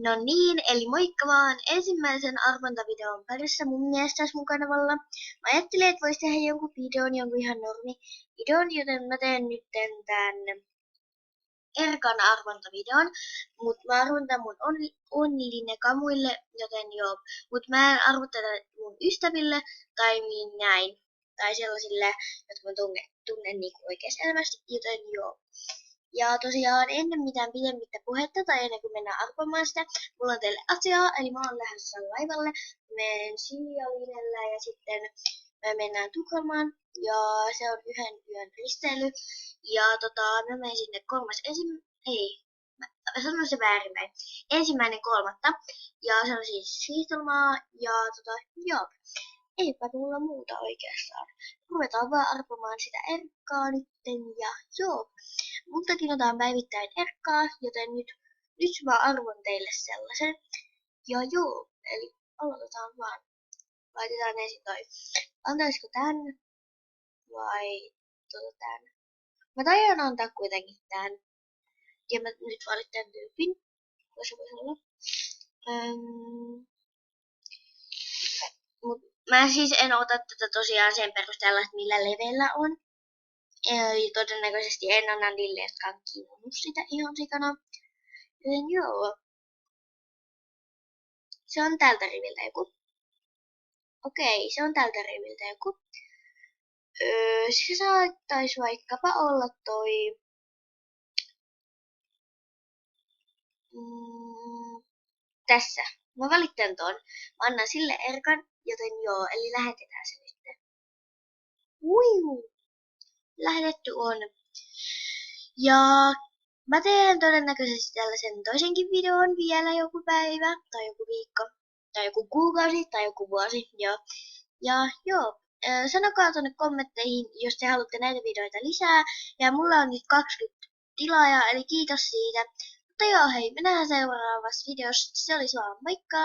No niin, eli moikka vaan ensimmäisen arvontavideon parissa mun mielestä mun kanavalla. Mä ajattelin, että vois tehdä jonkun videon, jonkun ihan videon, joten mä teen nyt tän Erkan arvontavideon. Mut mä arvontan mun onnillinen kamuille, joten joo. Mut mä en arvo tätä mun ystäville tai näin. Tai sellaisille, jotka mä tunnen niinku oikeassa elämässä, joten joo. Ja tosiaan ennen mitään pidemmittä puhetta tai ennen kuin mennään arvomaan sitä, mulla on teille asiaa, eli mä oon lähdössä laivalle, menen Siialinellä ja sitten me mennään Tukholmaan ja se on yhden yön risteily. Ja mä menen sinne mä sanon se väärinpäin, 1.3. Ja se on siis siirtomaa ja joo. Eipä mulla muuta oikeastaan. Ruvetaan vaan arpomaan sitä Erkkaa nytten ja joo. Multakin otan päivittäin Erkkaa, joten nyt mä arvon teille sellaisen. Ja joo, eli aloitetaan vaan. Laitetaan ensin toi. Antaisiko tän vai tän? Mä taidan antaa kuitenkin tän. Ja mä nyt valitsen tän tyypin. Voisi olla. Mut mä siis en ota tätä tosiaan sen perusteella, että millä levellä on. Eli todennäköisesti en anna niille, jotka on kiinnostunut sitä ihan sikana. Joten joo. Se on tältä riviltä joku. Okei, se on tältä riviltä joku. Se saattaisi vaikkapa olla toi... tässä. Mä valitsen ton. Mä annan sille Erkan, joten joo, eli lähetetään se nyt. Lähetetty on. Ja mä teen todennäköisesti tällaisen toisenkin videon vielä joku päivä, tai joku viikko, tai joku kuukausi, tai joku vuosi. Ja joo, sanokaa tuonne kommentteihin, jos te haluatte näitä videoita lisää. Ja mulla on nyt 20 tilaajaa, eli kiitos siitä. Mutta joo, hei, me nähdään seuraavassa videossa. Se oli vaan, moikka!